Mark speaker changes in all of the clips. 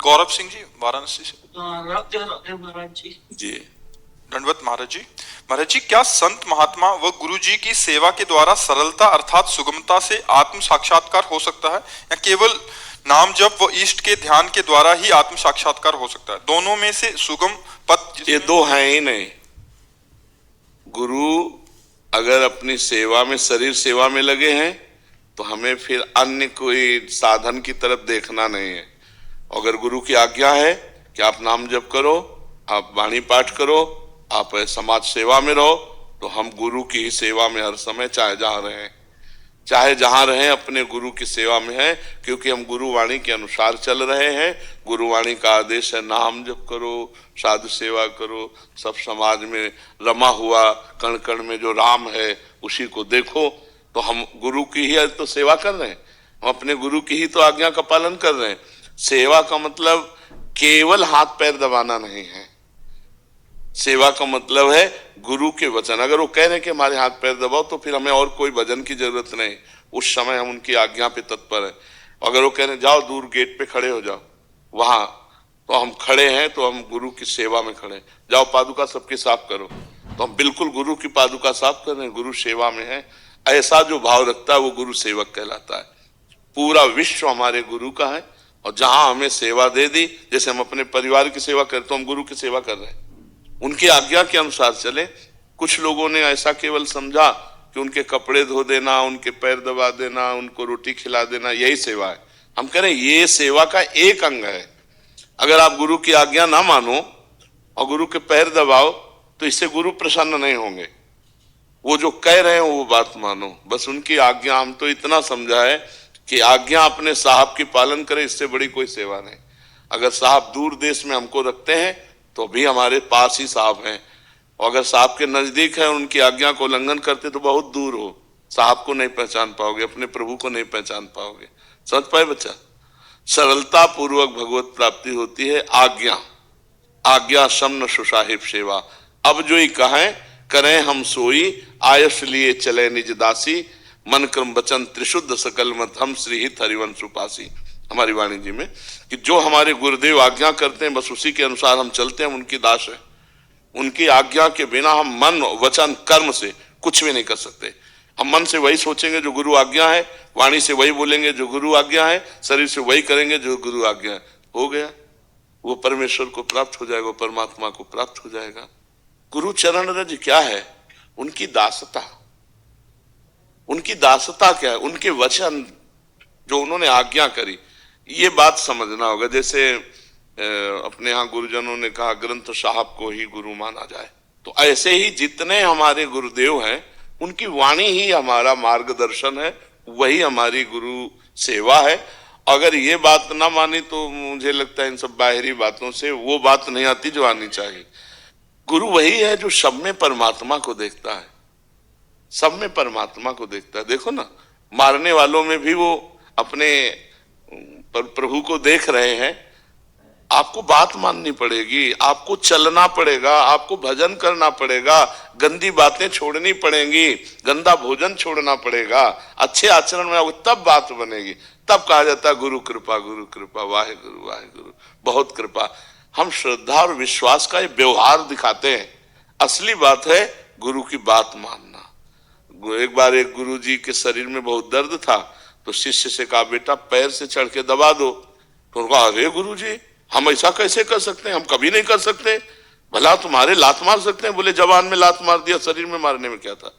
Speaker 1: गौरव सिंह जी वाराणसी से।
Speaker 2: राधे महाराज जी।
Speaker 1: जी दंडवत महाराज जी। महाराज जी, क्या संत महात्मा व गुरु जी की सेवा के द्वारा सरलता अर्थात सुगमता से आत्म साक्षात्कार हो सकता है, या केवल नाम जप व इष्ट के ध्यान के द्वारा ही आत्म साक्षात्कार हो सकता है? दोनों में से सुगम पथ
Speaker 3: ये दो हैं ही नहीं। गुरु अगर अपनी सेवा में, शरीर सेवा में लगे हैं तो हमें फिर अन्य कोई साधन की तरफ देखना नहीं है। अगर गुरु की आज्ञा है कि आप नाम जप करो, आप वाणी पाठ करो, आप समाज सेवा में रहो, तो हम गुरु की ही सेवा में हर समय चाहे जहां रहें अपने गुरु की सेवा में है, क्योंकि हम गुरु वाणी के अनुसार चल रहे हैं। गुरु वाणी का आदेश है नाम जप करो, साधु सेवा करो, सब समाज में रमा हुआ कण कण में जो राम है उसी को देखो। तो हम गुरु की ही तो सेवा कर रहे हैं, हम अपने गुरु की ही तो आज्ञा का पालन कर रहे हैं। सेवा का मतलब केवल हाथ पैर दबाना नहीं है। सेवा का मतलब है गुरु के वचन। अगर वो कह रहे हैं कि हमारे हाथ पैर दबाओ, तो फिर हमें और कोई भजन की जरूरत नहीं, उस समय हम उनकी आज्ञा पे तत्पर हैं। अगर वो कह रहे हैं जाओ दूर गेट पे खड़े हो जाओ, वहां तो हम खड़े हैं, तो हम गुरु की सेवा में खड़े हैं। जाओ पादुका सबकी साफ करो, तो हम बिल्कुल गुरु की पादुका साफ कर रहे हैं, गुरु सेवा में है। ऐसा जो भाव रखता है वो गुरु सेवक कहलाता है। पूरा विश्व हमारे गुरु का है, और जहां हमें सेवा दे दी, जैसे हम अपने परिवार की सेवा करते, तो हम गुरु की सेवा कर रहे हैं, उनकी आज्ञा के अनुसार चले। कुछ लोगों ने ऐसा केवल समझा कि उनके कपड़े धो देना, उनके पैर दबा देना, उनको रोटी खिला देना, यही सेवा है। हम कह रहे हैं ये सेवा का एक अंग है। अगर आप गुरु की आज्ञा ना मानो और गुरु के पैर दबाओ, तो इससे गुरु प्रसन्न नहीं होंगे। वो जो कह रहे हैं वो बात मानो, बस उनकी आज्ञा। हम तो इतना समझा है कि आज्ञा अपने साहब की पालन करे, इससे बड़ी कोई सेवा नहीं। अगर साहब दूर देश में हमको रखते हैं तो भी हमारे पास ही साहब हैं, और अगर साहब के नजदीक है उनकी आज्ञा को उल्लंघन करते तो बहुत दूर हो, साहब को नहीं पहचान पाओगे, अपने प्रभु को नहीं पहचान पाओगे। समझ पाए बच्चा? सरलता पूर्वक भगवत प्राप्ति होती है आज्ञा समन सुसाहिब सेवा। अब जो ही कहें करें हम सोई, आयस लिए चले निज दासी, मन क्रम वचन त्रिशुद्ध सकल मत, हम श्री हित हरिवंश उपासी। हमारी वाणी जी में कि जो हमारे गुरुदेव आज्ञा करते हैं बस उसी के अनुसार हम चलते हैं, उनकी दास है। उनकी आज्ञा के बिना हम मन वचन कर्म से कुछ भी नहीं कर सकते। हम मन से वही सोचेंगे जो गुरु आज्ञा है, वाणी से वही बोलेंगे जो गुरु आज्ञा है, शरीर से वही करेंगे जो गुरु आज्ञा है। हो गया, वो परमेश्वर को प्राप्त हो जाएगा, परमात्मा को प्राप्त हो जाएगा। गुरु चरण रज क्या है? उनकी दासता। उनकी दासता क्या है? उनके वचन जो उन्होंने आज्ञा करी, ये बात समझना होगा। जैसे अपने यहाँ गुरुजनों ने कहा ग्रंथ साहब को ही गुरु माना जाए, तो ऐसे ही जितने हमारे गुरुदेव हैं उनकी वाणी ही हमारा मार्गदर्शन है, वही हमारी गुरु सेवा है। अगर ये बात ना मानी तो मुझे लगता है इन सब बाहरी बातों से वो बात नहीं आती जो आनी चाहिए। गुरु वही है जो सब में परमात्मा को देखता है, सब में परमात्मा को देखता है। देखो ना, मारने वालों में भी वो अपने प्रभु को देख रहे हैं। आपको बात माननी पड़ेगी, आपको चलना पड़ेगा, आपको भजन करना पड़ेगा, गंदी बातें छोड़नी पड़ेंगी, गंदा भोजन छोड़ना पड़ेगा, अच्छे आचरण में आओगे तब बात बनेगी। तब कहा जाता है गुरु कृपा वाहे गुरु बहुत कृपा। हम श्रद्धा और विश्वास का ये व्यवहार दिखाते हैं। असली बात है गुरु की बात मानना। एक बार एक गुरु जी के शरीर में बहुत दर्द था, तो शिष्य से कहा बेटा पैर से चढ़ के दबा दो। तो उन्होंने कहा अरे गुरु जी हम ऐसा कैसे कर सकते हैं, हम कभी नहीं कर सकते, भला तुम्हारे लात मार सकते हैं। बोले जवान में लात मार दिया, शरीर में मारने में क्या था?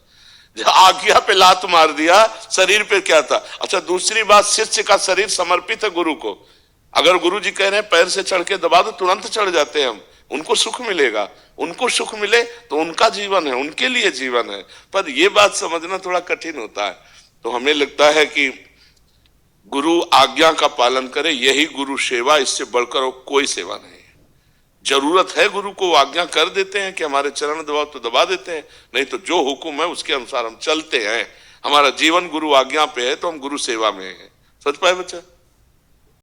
Speaker 3: जब आज्ञा पे लात मार दिया, शरीर पे क्या था? अच्छा, दूसरी बात, शिष्य का शरीर समर्पित है गुरु को। अगर गुरु जी कह रहे हैं पैर से चढ़ के दबा दो, तुरंत चढ़ जाते हैं हम, उनको सुख मिलेगा। उनको सुख मिले तो उनका जीवन है, उनके लिए जीवन है। पर यह बात समझना थोड़ा कठिन होता है। तो हमें लगता है कि गुरु आज्ञा का पालन करे, यही गुरु सेवा, इससे बढ़कर कोई सेवा नहीं है। जरूरत है गुरु को आज्ञा कर देते हैं कि हमारे चरण दबाओ तो दबा देते हैं, नहीं तो जो हुक्म है उसके अनुसार हम चलते हैं। हमारा जीवन गुरु आज्ञा पे है तो हम गुरु सेवा में हैं। समझ पाए बच्चा?